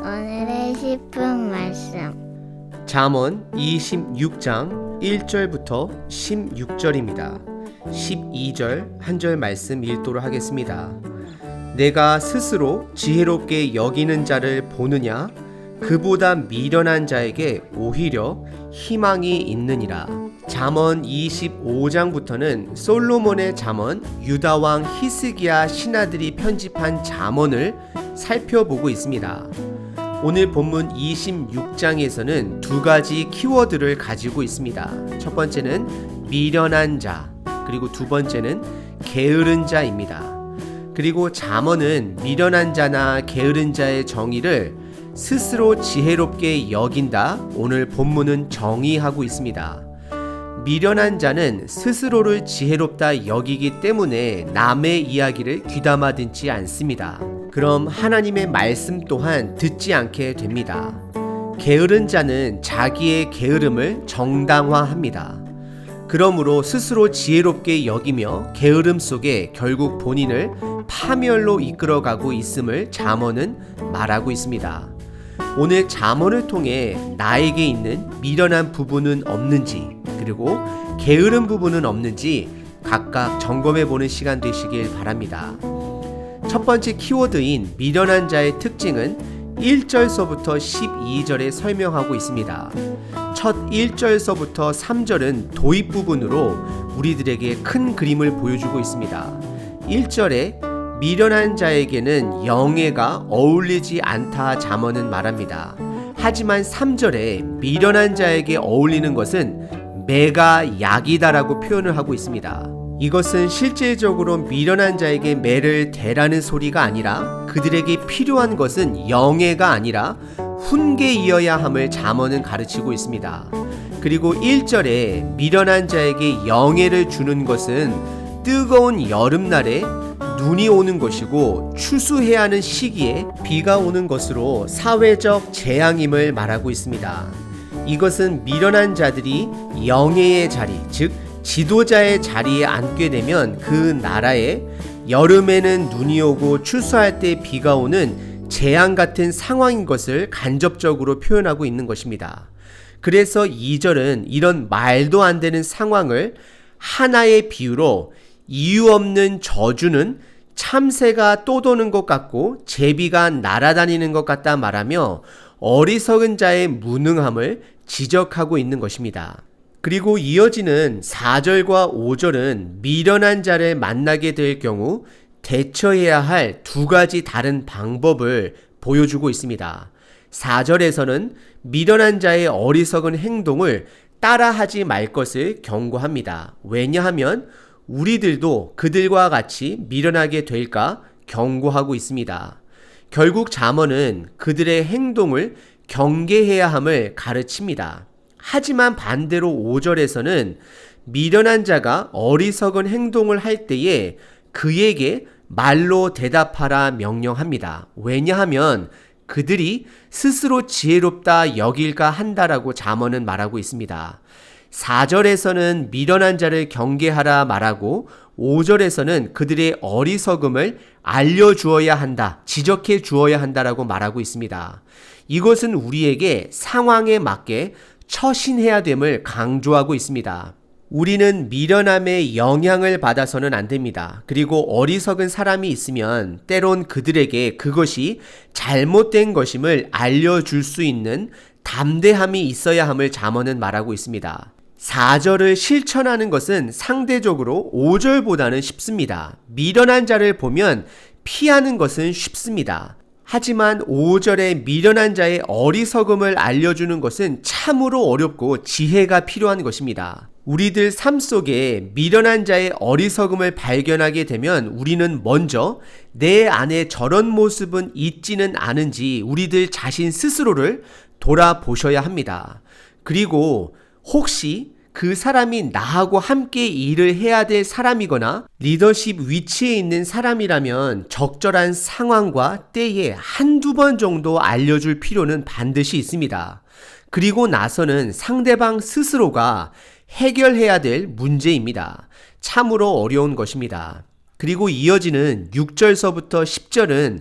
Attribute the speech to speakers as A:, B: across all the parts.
A: 오늘의 10분 말씀.
B: 잠언 26장 1절부터 16절입니다. 12절 한 절 말씀 읽도록 하겠습니다. 내가 스스로 지혜롭게 여기는 자를 보느냐? 그보다 미련한 자에게 오히려 희망이 있느니라. 잠언 25장부터는 솔로몬의 잠언, 유다왕 히스기야 신하들이 편집한 잠언을 살펴보고 있습니다. 오늘 본문 26장에서는 두 가지 키워드를 가지고 있습니다. 첫 번째는 미련한 자, 그리고 두 번째는 게으른 자입니다. 그리고 잠언은 미련한 자나 게으른 자의 정의를 스스로 지혜롭게 여긴다. 오늘 본문은 정의하고 있습니다. 미련한 자는 스스로를 지혜롭다 여기기 때문에 남의 이야기를 귀담아 듣지 않습니다. 그럼 하나님의 말씀 또한 듣지 않게 됩니다. 게으른 자는 자기의 게으름을 정당화합니다. 그러므로 스스로 지혜롭게 여기며 게으름 속에 결국 본인을 파멸로 이끌어가고 있음을 잠언은 말하고 있습니다. 오늘 잠언을 통해 나에게 있는 미련한 부분은 없는지, 그리고 게으른 부분은 없는지 각각 점검해 보는 시간 되시길 바랍니다. 첫 번째 키워드인 미련한 자의 특징은 1절서부터 12절에 설명하고 있습니다. 첫 1절서부터 3절은 도입 부분으로 우리들에게 큰 그림을 보여주고 있습니다. 1절에 미련한 자에게는 영예가 어울리지 않다 잠언은 말합니다. 하지만 3절에 미련한 자에게 어울리는 것은 매가 약이다라고 표현을 하고 있습니다. 이것은 실질적으로 미련한 자에게 매를 대라는 소리가 아니라 그들에게 필요한 것은 영예가 아니라 훈계이어야 함을 잠언은 가르치고 있습니다. 그리고 1절에 미련한 자에게 영예를 주는 것은 뜨거운 여름날에 눈이 오는 것이고 추수해야 하는 시기에 비가 오는 것으로 사회적 재앙임을 말하고 있습니다. 이것은 미련한 자들이 영예의 자리, 즉 지도자의 자리에 앉게 되면 그 나라에 여름에는 눈이 오고 추수할 때 비가 오는 재앙 같은 상황인 것을 간접적으로 표현하고 있는 것입니다. 그래서 2절은 이런 말도 안 되는 상황을 하나의 비유로 이유 없는 저주는 참새가 떠도는 것 같고 제비가 날아다니는 것 같다 말하며 어리석은 자의 무능함을 지적하고 있는 것입니다. 그리고 이어지는 4절과 5절은 미련한 자를 만나게 될 경우 대처해야 할 두 가지 다른 방법을 보여주고 있습니다. 4절에서는 미련한 자의 어리석은 행동을 따라하지 말 것을 경고합니다. 왜냐하면 우리들도 그들과 같이 미련하게 될까 경고하고 있습니다. 결국 잠언은 그들의 행동을 경계해야 함을 가르칩니다. 하지만 반대로 5절에서는 미련한 자가 어리석은 행동을 할 때에 그에게 말로 대답하라 명령합니다. 왜냐하면 그들이 스스로 지혜롭다 여길까 한다라고 잠언은 말하고 있습니다. 4절에서는 미련한 자를 경계하라 말하고 5절에서는 그들의 어리석음을 알려주어야 한다, 지적해 주어야 한다라고 말하고 있습니다. 이것은 우리에게 상황에 맞게 처신해야 됨을 강조하고 있습니다. 우리는 미련함의 영향을 받아서는 안 됩니다. 그리고 어리석은 사람이 있으면 때론 그들에게 그것이 잘못된 것임을 알려줄 수 있는 담대함이 있어야 함을 잠언은 말하고 있습니다. 4절을 실천하는 것은 상대적으로 5절보다는 쉽습니다. 미련한 자를 보면 피하는 것은 쉽습니다. 하지만 5절에 미련한 자의 어리석음을 알려주는 것은 참으로 어렵고 지혜가 필요한 것입니다. 우리들 삶 속에 미련한 자의 어리석음을 발견하게 되면 우리는 먼저 내 안에 저런 모습은 있지는 않은지 우리들 자신 스스로를 돌아보셔야 합니다. 그리고 혹시 그 사람이 나하고 함께 일을 해야 될 사람이거나 리더십 위치에 있는 사람이라면 적절한 상황과 때에 한두 번 정도 알려줄 필요는 반드시 있습니다. 그리고 나서는 상대방 스스로가 해결해야 될 문제입니다. 참으로 어려운 것입니다. 그리고 이어지는 6절서부터 10절은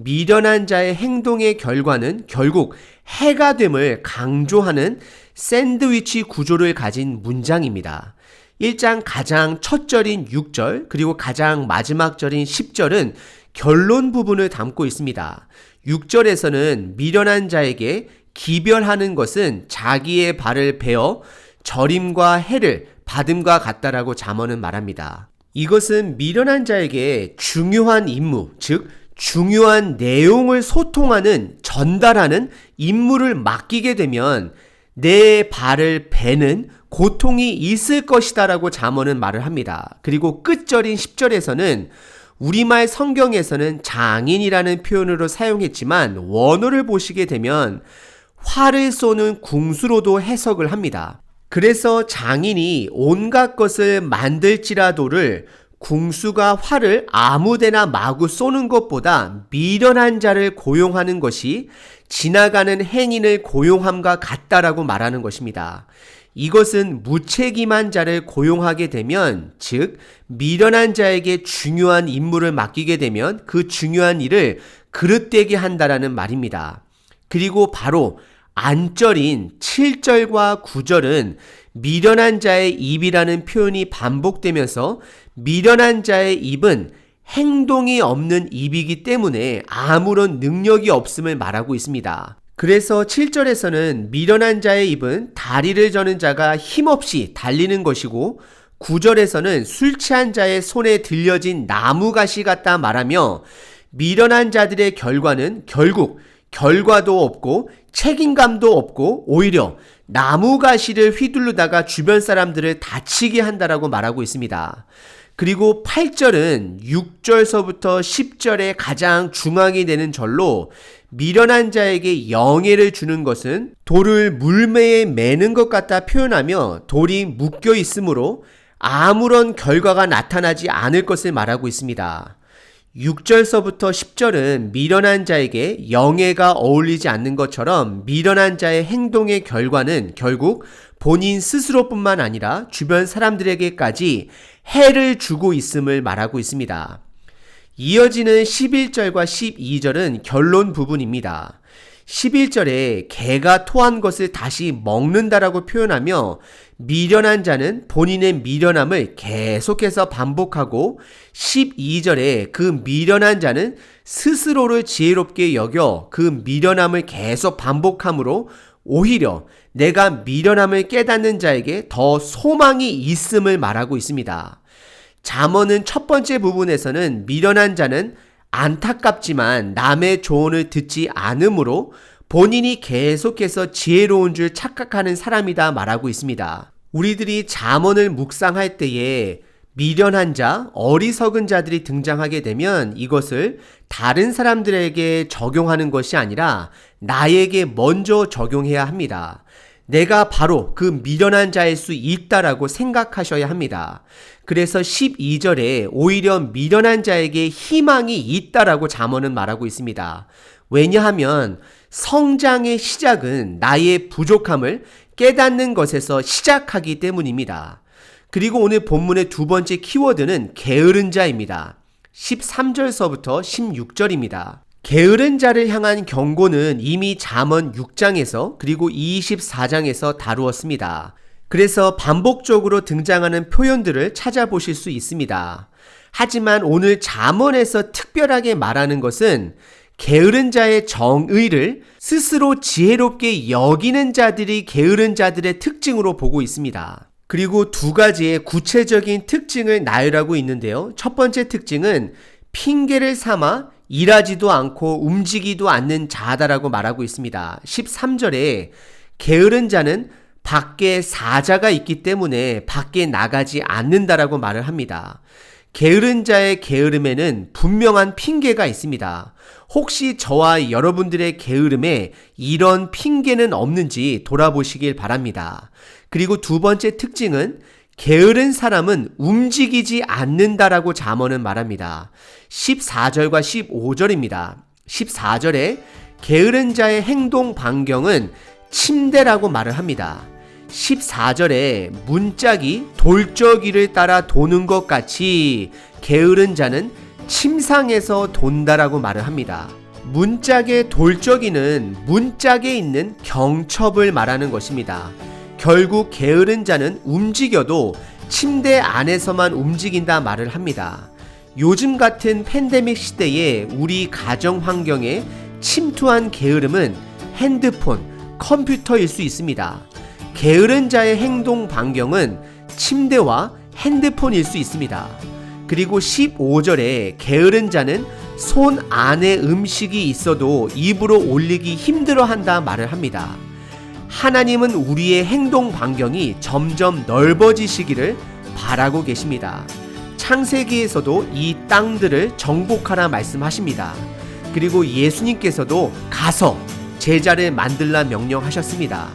B: 미련한 자의 행동의 결과는 결국 해가 됨을 강조하는 샌드위치 구조를 가진 문장입니다. 1장 가장 첫 절인 6절 그리고 가장 마지막 절인 10절은 결론 부분을 담고 있습니다. 6절에서는 미련한 자에게 기별하는 것은 자기의 발을 베어 저림과 해를 받음과 같다라고 잠언은 말합니다. 이것은 미련한 자에게 중요한 임무, 즉 중요한 내용을 소통하는, 전달하는 임무를 맡기게 되면 내 발을 베는 고통이 있을 것이다 라고 잠언은 말을 합니다. 그리고 끝절인 10절에서는 우리말 성경에서는 장인이라는 표현으로 사용했지만 원어를 보시게 되면 활을 쏘는 궁수로도 해석을 합니다. 그래서 장인이 온갖 것을 만들지라도를 궁수가 활을 아무데나 마구 쏘는 것보다 미련한 자를 고용하는 것이 지나가는 행인을 고용함과 같다라고 말하는 것입니다. 이것은 무책임한 자를 고용하게 되면, 즉 미련한 자에게 중요한 임무를 맡기게 되면 그 중요한 일을 그릇되게 한다라는 말입니다. 그리고 바로 안절인 7절과 9절은 미련한 자의 입이라는 표현이 반복되면서 미련한 자의 입은 행동이 없는 입이기 때문에 아무런 능력이 없음을 말하고 있습니다. 그래서 7절에서는 미련한 자의 입은 다리를 저는 자가 힘없이 달리는 것이고 9절에서는 술 취한 자의 손에 들려진 나무가시 같다 말하며 미련한 자들의 결과는 결국 결과도 없고 책임감도 없고 오히려 나무가시를 휘두르다가 주변 사람들을 다치게 한다라고 말하고 있습니다. 그리고 8절은 6절서부터 10절의 가장 중앙이 되는 절로 미련한 자에게 영예를 주는 것은 돌을 물매에 매는 것 같다 표현하며 돌이 묶여 있으므로 아무런 결과가 나타나지 않을 것을 말하고 있습니다. 6절서부터 10절은 미련한 자에게 영예가 어울리지 않는 것처럼 미련한 자의 행동의 결과는 결국 본인 스스로뿐만 아니라 주변 사람들에게까지 해를 주고 있음을 말하고 있습니다. 이어지는 11절과 12절은 결론 부분입니다. 11절에 개가 토한 것을 다시 먹는다라고 표현하며 미련한 자는 본인의 미련함을 계속해서 반복하고 12절에 그 미련한 자는 스스로를 지혜롭게 여겨 그 미련함을 계속 반복함으로 오히려 내가 미련함을 깨닫는 자에게 더 소망이 있음을 말하고 있습니다. 잠언은 첫 번째 부분에서는 미련한 자는 안타깝지만 남의 조언을 듣지 않으므로 본인이 계속해서 지혜로운 줄 착각하는 사람이다 말하고 있습니다. 우리들이 잠언을 묵상할 때에 미련한 자, 어리석은 자들이 등장하게 되면 이것을 다른 사람들에게 적용하는 것이 아니라 나에게 먼저 적용해야 합니다. 내가 바로 그 미련한 자일 수 있다라고 생각하셔야 합니다. 그래서 12절에 오히려 미련한 자에게 희망이 있다라고 잠언은 말하고 있습니다. 왜냐하면 성장의 시작은 나의 부족함을 깨닫는 것에서 시작하기 때문입니다. 그리고 오늘 본문의 두 번째 키워드는 게으른 자입니다. 13절서부터 16절입니다. 게으른 자를 향한 경고는 이미 잠언 6장에서 그리고 24장에서 다루었습니다. 그래서 반복적으로 등장하는 표현들을 찾아보실 수 있습니다. 하지만 오늘 잠언에서 특별하게 말하는 것은 게으른 자의 정의를 스스로 지혜롭게 여기는 자들이 게으른 자들의 특징으로 보고 있습니다. 그리고 두 가지의 구체적인 특징을 나열하고 있는데요. 첫 번째 특징은 핑계를 삼아 일하지도 않고 움직이지도 않는 자다라고 말하고 있습니다. 13절에 게으른 자는 밖에 사자가 있기 때문에 밖에 나가지 않는다라고 말을 합니다. 게으른 자의 게으름에는 분명한 핑계가 있습니다. 혹시 저와 여러분들의 게으름에 이런 핑계는 없는지 돌아보시길 바랍니다. 그리고 두 번째 특징은 게으른 사람은 움직이지 않는다라고 잠언은 말합니다. 14절과 15절입니다. 14절에 게으른 자의 행동 반경은 침대라고 말을 합니다. 14절에 문짝이 돌적이를 따라 도는 것 같이 게으른 자는 침상에서 돈다라고 말을 합니다. 문짝의 돌적이는 문짝에 있는 경첩을 말하는 것입니다. 결국 게으른 자는 움직여도 침대 안에서만 움직인다 말을 합니다. 요즘 같은 팬데믹 시대에 우리 가정 환경에 침투한 게으름은 핸드폰, 컴퓨터일 수 있습니다. 게으른 자의 행동 반경은 침대와 핸드폰일 수 있습니다. 그리고 15절에 게으른 자는 손 안에 음식이 있어도 입으로 올리기 힘들어한다 말을 합니다. 하나님은 우리의 행동 반경이 점점 넓어지시기를 바라고 계십니다. 창세기에서도 이 땅들을 정복하라 말씀하십니다. 그리고 예수님께서도 가서 제자를 만들라 명령하셨습니다.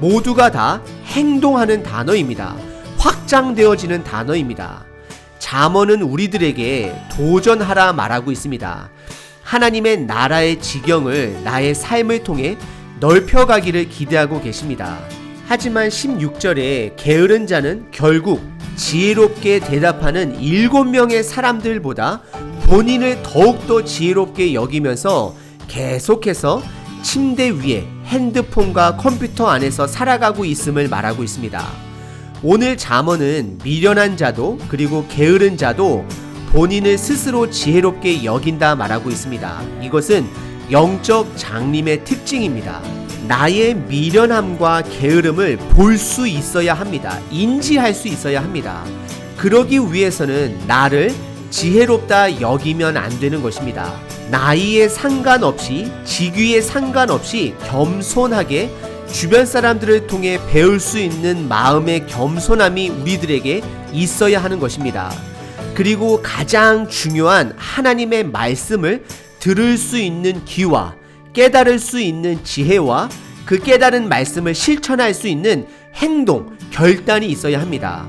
B: 모두가 다 행동하는 단어입니다. 확장되어지는 단어입니다. 잠언은 우리들에게 도전하라 말하고 있습니다. 하나님의 나라의 지경을 나의 삶을 통해 넓혀가기를 기대하고 계십니다. 하지만 16절에 게으른 자는 결국 지혜롭게 대답하는 7명의 사람들보다 본인을 더욱더 지혜롭게 여기면서 계속해서 침대 위에 핸드폰과 컴퓨터 안에서 살아가고 있음을 말하고 있습니다. 오늘 잠언은 미련한 자도 그리고 게으른 자도 본인을 스스로 지혜롭게 여긴다 말하고 있습니다. 이것은 영적 장림의 특징입니다. 나의 미련함과 게으름을 볼 수 있어야 합니다. 인지할 수 있어야 합니다. 그러기 위해서는 나를 지혜롭다 여기면 안 되는 것입니다. 나이에 상관없이 직위에 상관없이 겸손하게 주변 사람들을 통해 배울 수 있는 마음의 겸손함이 우리들에게 있어야 하는 것입니다. 그리고 가장 중요한 하나님의 말씀을 들을 수 있는 귀와 깨달을 수 있는 지혜와 그 깨달은 말씀을 실천할 수 있는 행동, 결단이 있어야 합니다.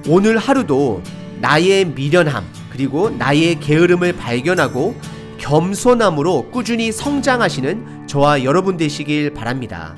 B: 오늘 하루도 나의 미련함 그리고 나의 게으름을 발견하고 겸손함으로 꾸준히 성장하시는 저와 여러분 되시길 바랍니다.